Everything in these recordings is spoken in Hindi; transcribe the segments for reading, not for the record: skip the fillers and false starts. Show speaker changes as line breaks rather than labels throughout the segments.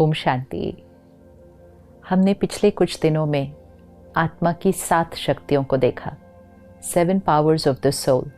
ओम शांति। हमने पिछले कुछ दिनों में आत्मा की 7 शक्तियों को देखा, 7 पावर्स ऑफ द सोल।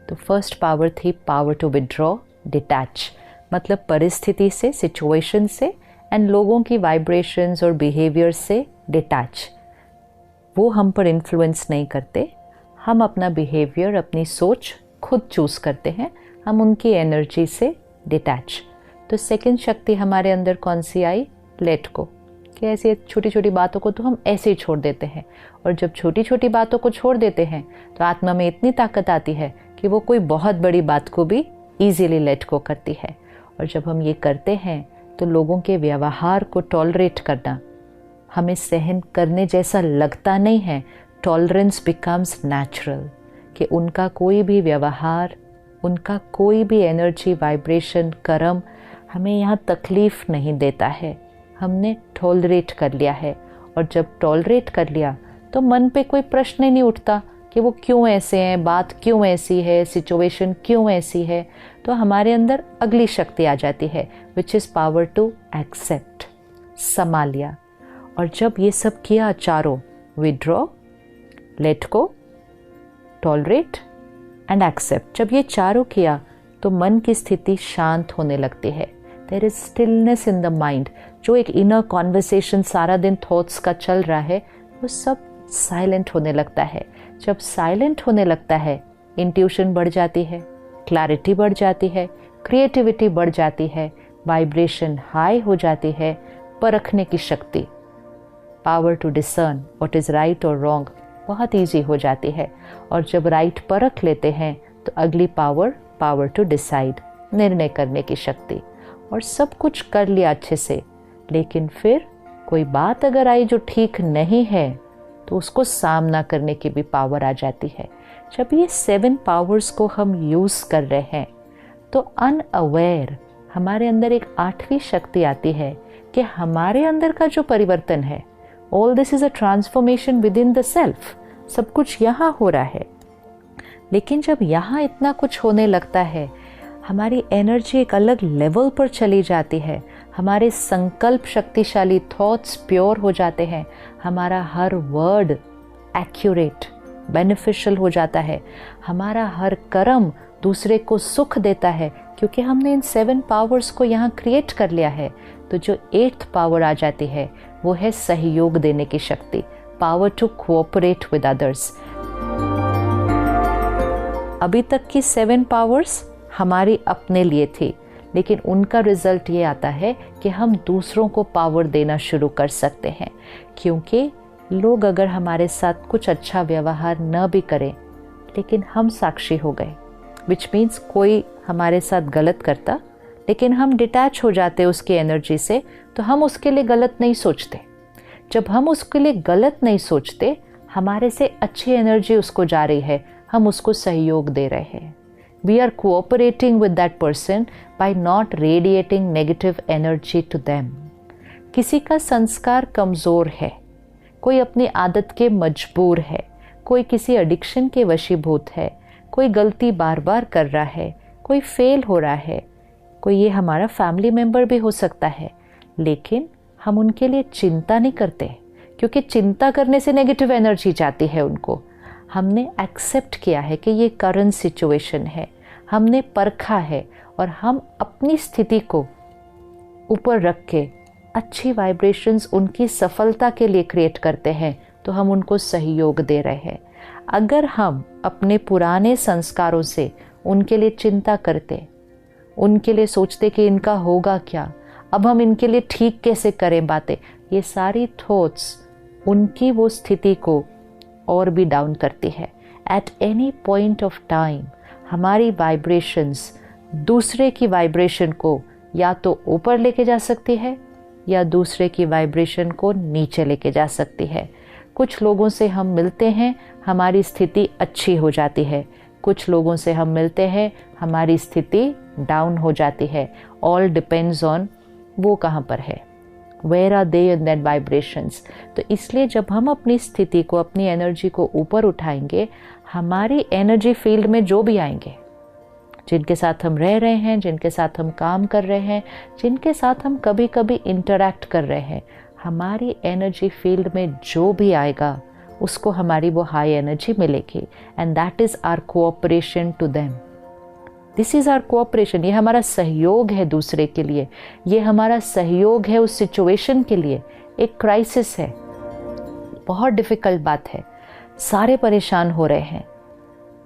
तो फर्स्ट पावर थी पावर टू विड्रॉ, डिटैच, मतलब परिस्थिति से, सिचुएशन से एंड लोगों की वाइब्रेशंस और बिहेवियर से डिटैच। वो हम पर इन्फ्लुएंस नहीं करते, हम अपना बिहेवियर, अपनी सोच खुद चूज करते हैं, हम उनकी एनर्जी से डिटैच। तो सेकंड शक्ति हमारे अंदर कौन सी आई? लेट को, कि ऐसी छोटी छोटी बातों को तो हम ऐसे ही छोड़ देते हैं। और जब छोटी छोटी बातों को छोड़ देते हैं तो आत्मा में इतनी ताकत आती है कि वो कोई बहुत बड़ी बात को भी इजीली लेट को करती है। और जब हम ये करते हैं तो लोगों के व्यवहार को टॉलरेट करना हमें सहन करने जैसा लगता नहीं है। टॉलरेंस बिकम्स नेचुरल, कि उनका कोई भी व्यवहार, उनका कोई भी एनर्जी, वाइब्रेशन, कर्म हमें यहाँ तकलीफ नहीं देता है। हमने टॉलरेट कर लिया है। और जब टॉलरेट कर लिया तो मन पे कोई प्रश्न ही नहीं उठता कि वो क्यों ऐसे हैं, बात क्यों ऐसी है, सिचुएशन क्यों ऐसी है। तो हमारे अंदर अगली शक्ति आ जाती है, which is power to accept, समा लिया। और जब ये सब किया चारों, withdraw, let go, tolerate and accept, जब ये चारों किया तो मन की स्थिति शांत होने लगती है। There is stillness in the mind. जो एक इनर कॉन्वर्सेशन सारा दिन थॉट्स का चल रहा है, वो सब साइलेंट होने लगता है। जब साइलेंट होने लगता है, इंट्यूशन बढ़ जाती है, क्लैरिटी बढ़ जाती है, क्रिएटिविटी बढ़ जाती है, वाइब्रेशन हाई हो जाती है, परखने की शक्ति, power to discern what is right और रॉन्ग बहुत ईजी हो जाती है। और जब राइट परख लेते हैं तो अगली पावर, पावर टू डिसाइड, निर्णय करने की शक्ति। और सब कुछ कर लिया अच्छे से, लेकिन फिर कोई बात अगर आई जो ठीक नहीं है तो उसको सामना करने की भी पावर आ जाती है। जब ये 7 पावर्स को हम यूज़ कर रहे हैं तो अनअवेयर हमारे अंदर एक 8वीं शक्ति आती है कि हमारे अंदर का जो परिवर्तन है, all this is a transformation with in the self. सब कुछ यहाँ हो रहा है, लेकिन जब यहाँ इतना कुछ होने लगता है, हमारी एनर्जी एक अलग लेवल पर चली जाती है, हमारे संकल्प शक्तिशाली, थॉट्स प्योर हो जाते हैं, हमारा हर वर्ड एक्यूरेट, बेनिफिशियल हो जाता है, हमारा हर कर्म दूसरे को सुख देता है, क्योंकि हमने इन 7 पावर्स को यहाँ क्रिएट कर लिया है। तो जो 8th पावर आ जाती है वो है सहयोग देने की शक्ति, power to cooperate with others. अभी तक की 7 पावर्स हमारी अपने लिए थी, लेकिन उनका रिजल्ट ये आता है कि हम दूसरों को पावर देना शुरू कर सकते हैं। क्योंकि लोग अगर हमारे साथ कुछ अच्छा व्यवहार न भी करें, लेकिन हम साक्षी हो गए, विच मीन्स कोई हमारे साथ गलत करता लेकिन हम डिटैच हो जाते उसकी एनर्जी से, तो हम उसके लिए गलत नहीं सोचते। जब हम उसके लिए गलत नहीं सोचते, हमारे से अच्छी एनर्जी उसको जा रही है, हम उसको सहयोग दे रहे हैं। We are cooperating with that person by not radiating negative energy to them. किसी का संस्कार कमज़ोर है, कोई अपनी आदत के मजबूर है, कोई किसी एडिक्शन के वशीभूत है, कोई गलती बार बार कर रहा है, कोई फेल हो रहा है, कोई ये हमारा फैमिली मेम्बर भी हो सकता है, लेकिन हम उनके लिए चिंता नहीं करते, क्योंकि चिंता करने से नेगेटिव एनर्जी जाती है उनको। हमने एक्सेप्ट किया है कि ये करंट सिचुएशन है, हमने परखा है, और हम अपनी स्थिति को ऊपर रख के अच्छी वाइब्रेशंस उनकी सफलता के लिए क्रिएट करते हैं, तो हम उनको सहयोग दे रहे हैं। अगर हम अपने पुराने संस्कारों से उनके लिए चिंता करते, उनके लिए सोचते कि इनका होगा क्या, अब हम इनके लिए ठीक कैसे करें बातें, ये सारी थॉट्स उनकी वो स्थिति को और भी डाउन करती है। At any point of time हमारी वाइब्रेशंस दूसरे की वाइब्रेशन को या तो ऊपर लेके जा सकती है या दूसरे की वाइब्रेशन को नीचे लेके जा सकती है। कुछ लोगों से हम मिलते हैं, हमारी स्थिति अच्छी हो जाती है, कुछ लोगों से हम मिलते हैं, हमारी स्थिति डाउन हो जाती है। ऑल डिपेंड्स ऑन वो कहाँ पर है, where are they in that vibrations. तो इसलिए जब हम अपनी स्थिति को, अपनी एनर्जी को ऊपर उठाएंगे, हमारी एनर्जी फील्ड में जो भी आएंगे, जिनके साथ हम रह रहे हैं, जिनके साथ हम काम कर रहे हैं, जिनके साथ हम कभी कभी इंटरैक्ट कर रहे हैं, हमारी एनर्जी फील्ड में जो भी आएगा उसको हमारी वो हाई एनर्जी मिलेगी, and that is our cooperation to them. This is our cooperation. ये हमारा सहयोग है दूसरे के लिए, ये हमारा सहयोग है उस सिचुएशन के लिए। एक क्राइसिस है, बहुत डिफ़िकल्ट बात है, सारे परेशान हो रहे हैं,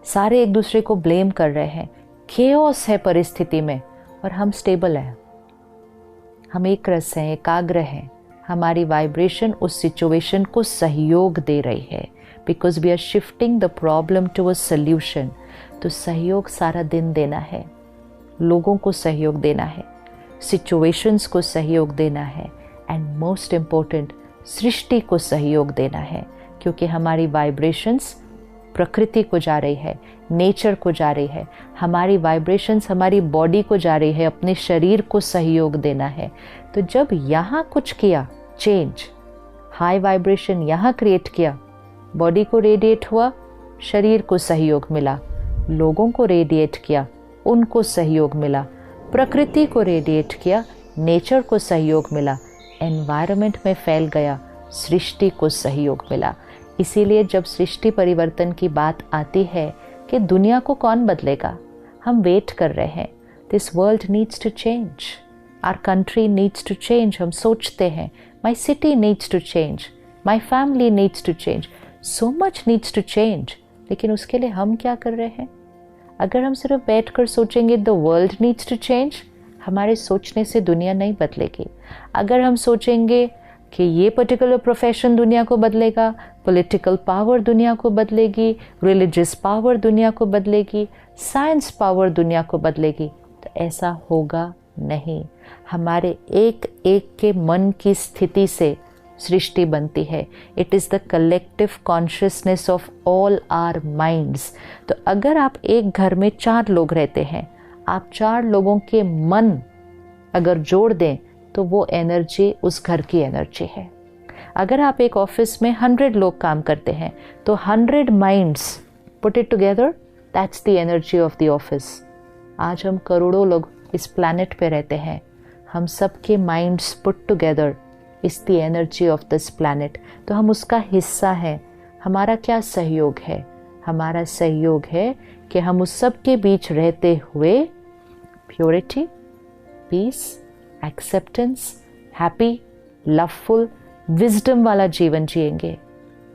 सारे एक दूसरे को ब्लेम कर रहे हैं, केओस है परिस्थिति में, और हम स्टेबल हैं, हम एक रस हैं, एकाग्र हैं, हमारी वाइब्रेशन उस सिचुएशन को सहयोग दे रही है, because we are shifting the problem to a solution. तो सहयोग सारा दिन देना है, लोगों को सहयोग देना है, सिचुएशंस को सहयोग देना है, एंड मोस्ट इम्पोर्टेंट सृष्टि को सहयोग देना है, क्योंकि हमारी वाइब्रेशंस प्रकृति को जा रही है, नेचर को जा रही है, हमारी वाइब्रेशंस हमारी बॉडी को जा रही है, अपने शरीर को सहयोग देना है। तो जब यहाँ कुछ किया चेंज, हाई वाइब्रेशन यहाँ क्रिएट किया, बॉडी को रेडिएट हुआ, शरीर को सहयोग मिला, लोगों को रेडिएट किया, उनको सहयोग मिला, प्रकृति को रेडिएट किया, नेचर को सहयोग मिला, एनवायरनमेंट में फैल गया, सृष्टि को सहयोग मिला। इसीलिए जब सृष्टि परिवर्तन की बात आती है कि दुनिया को कौन बदलेगा, हम वेट कर रहे हैं। This world needs to change, our country needs to change. हम सोचते हैं my city needs to change, my family needs to change, so much needs to change. लेकिन उसके लिए हम क्या कर रहे हैं? अगर हम सिर्फ बैठ कर सोचेंगे the world needs to change, हमारे सोचने से दुनिया नहीं बदलेगी। अगर हम सोचेंगे कि ये पर्टिकुलर प्रोफेशन दुनिया को बदलेगा, पॉलिटिकल पावर दुनिया को बदलेगी, रिलीजियस पावर दुनिया को बदलेगी, साइंस पावर दुनिया को बदलेगी, तो ऐसा होगा नहीं। हमारे एक एक के मन की स्थिति से सृष्टि बनती है। It is the collective consciousness of all our minds. तो अगर आप एक घर में 4 लोग रहते हैं, आप 4 लोगों के मन अगर जोड़ दें तो वो एनर्जी उस घर की एनर्जी है। अगर आप एक ऑफिस में 100 लोग काम करते हैं तो 100 minds put it together, that's the energy of the office. आज हम करोड़ों लोग इस प्लैनेट पे रहते हैं, हम सबके minds put together is the energy of this planet. तो हम उसका हिस्सा हैं। हमारा क्या सहयोग है? हमारा सहयोग है कि हम उस सब के बीच रहते हुए purity, peace, acceptance, happy, loveful, wisdom वाला जीवन जिएंगे,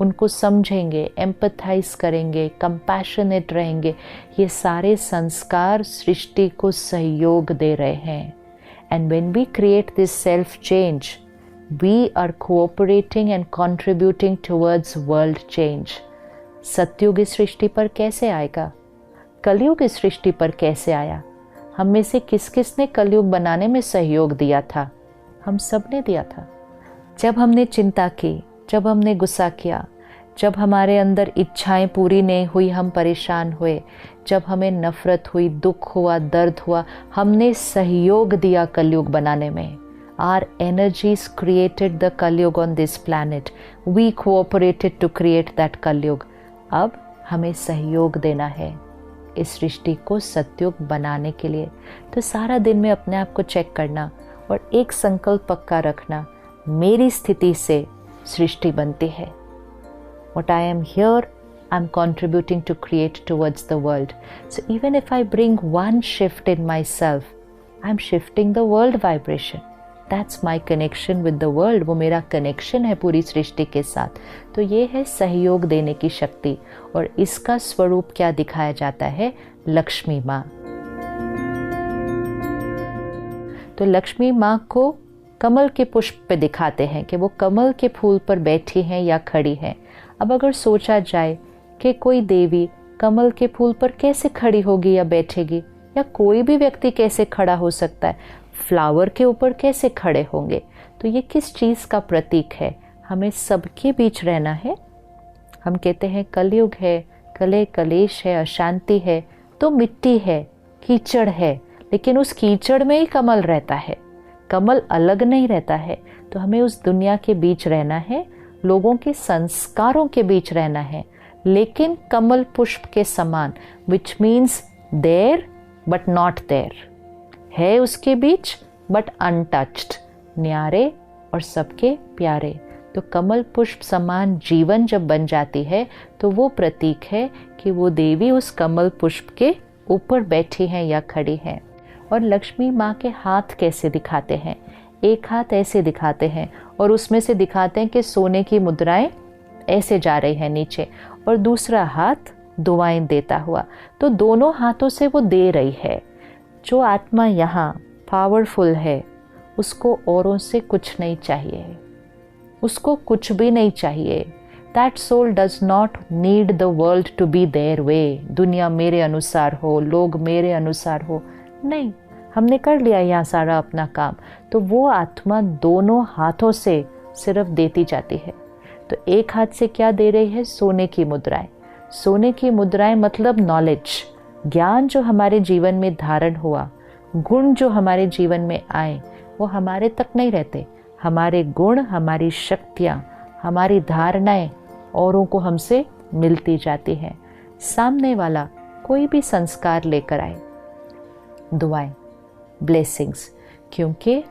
उनको समझेंगे, एम्पथाइज करेंगे, कंपैशनेट रहेंगे। ये सारे संस्कार सृष्टि को सहयोग दे रहे हैं। And when we create this self change, we are cooperating and contributing towards world change. सतयुग इस सृष्टि पर कैसे आएगा? कलयुग इस सृष्टि पर कैसे आया? हम में से किस किस ने कलयुग बनाने में सहयोग दिया था? हम सब ने दिया था। जब हमने चिंता की, जब हमने गुस्सा किया, जब हमारे अंदर इच्छाएं पूरी नहीं हुई, हम परेशान हुए, जब हमें नफरत हुई, दुख हुआ, दर्द हुआ, हमने सहयोग दिया कलयुग बनाने में। Our energies created the Kalyug on this planet. We cooperated to create that Kalyug. अब हमें सहयोग देना है इस सृष्टि को सतयुग बनाने के लिए। तो सारा दिन में अपने आप को चेक करना और एक संकल्प पक्का रखना, मेरी स्थिति से सृष्टि बनती है। What I am here, I am contributing to create towards the world. So even if I bring one shift in myself, I am shifting the world vibration. That's my connection with the world. वो मेरा कनेक्शन है पूरी सृष्टि के साथ। तो ये है सहयोग देने की शक्ति, और इसका स्वरूप क्या दिखाया जाता है? लक्ष्मी माँ। तो लक्ष्मी माँ को कमल के पुष्प पे दिखाते हैं कि वो कमल के फूल पर बैठी हैं या खड़ी हैं। अब अगर सोचा जाए कि कोई देवी कमल के फूल पर कैसे खड़ी होगी या बैठेगी, या कोई भी व्यक्ति कैसे खड़ा हो सकता है, फ्लावर के ऊपर कैसे खड़े होंगे, तो ये किस चीज़ का प्रतीक है? हमें सबके बीच रहना है। हम कहते हैं कलयुग है, कले कलेश है, अशांति है, तो मिट्टी है, कीचड़ है, लेकिन उस कीचड़ में ही कमल रहता है, कमल अलग नहीं रहता है। तो हमें उस दुनिया के बीच रहना है, लोगों के संस्कारों के बीच रहना है, लेकिन कमल पुष्प के समान, which means there but not there, है उसके बीच बट अनटच्ड, न्यारे और सबके प्यारे। तो कमल पुष्प समान जीवन जब बन जाती है तो वो प्रतीक है कि वो देवी उस कमल पुष्प के ऊपर बैठी हैं या खड़ी हैं। और लक्ष्मी माँ के हाथ कैसे दिखाते हैं, एक हाथ ऐसे दिखाते हैं और उसमें से दिखाते हैं कि सोने की मुद्राएं ऐसे जा रही हैं नीचे, और दूसरा हाथ दुआएं देता हुआ। तो दोनों हाथों से वो दे रही है। जो आत्मा यहाँ पावरफुल है उसको औरों से कुछ नहीं चाहिए, उसको कुछ भी नहीं चाहिए। That soul does not need the world to be there way, दुनिया मेरे अनुसार हो, लोग मेरे अनुसार हो, नहीं, हमने कर लिया यहाँ सारा अपना काम। तो वो आत्मा दोनों हाथों से सिर्फ देती जाती है। तो एक हाथ से क्या दे रही है, सोने की मुद्राएं। सोने की मुद्राएं मतलब नॉलेज, ज्ञान जो हमारे जीवन में धारण हुआ, गुण जो हमारे जीवन में आए, वो हमारे तक नहीं रहते। हमारे गुण, हमारी शक्तियाँ, हमारी धारणाएं औरों को हमसे मिलती जाती हैं। सामने वाला कोई भी संस्कार लेकर आए, दुआएं, ब्लेसिंग्स, क्योंकि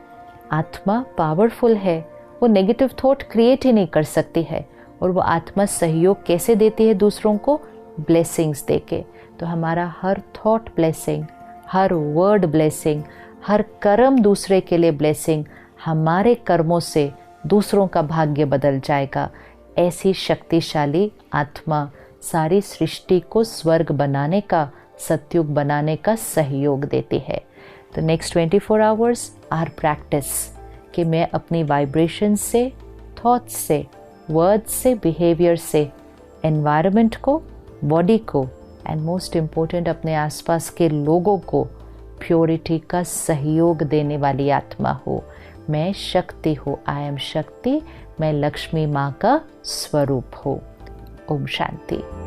आत्मा पावरफुल है, वो नेगेटिव थॉट क्रिएट ही नहीं कर सकती है। और वो आत्मा सहयोग कैसे देती है दूसरों को, ब्लेसिंग्स देके। तो हमारा हर थॉट ब्लेसिंग, हर वर्ड ब्लेसिंग, हर कर्म दूसरे के लिए ब्लेसिंग, हमारे कर्मों से दूसरों का भाग्य बदल जाएगा। ऐसी शक्तिशाली आत्मा सारी सृष्टि को स्वर्ग बनाने का, सतयुग बनाने का सहयोग देती है। तो नेक्स्ट 24 आवर्स आर प्रैक्टिस कि मैं अपनी वाइब्रेशन से, थॉट्स से, वर्ड्स से, बिहेवियर से एनवायरनमेंट को, बॉडी को एंड मोस्ट इम्पोर्टेंट अपने आसपास के लोगों को प्योरिटी का सहयोग देने वाली आत्मा हो। मैं शक्ति हूँ, आई एम शक्ति, मैं लक्ष्मी माँ का स्वरूप हूँ। ओम शांति।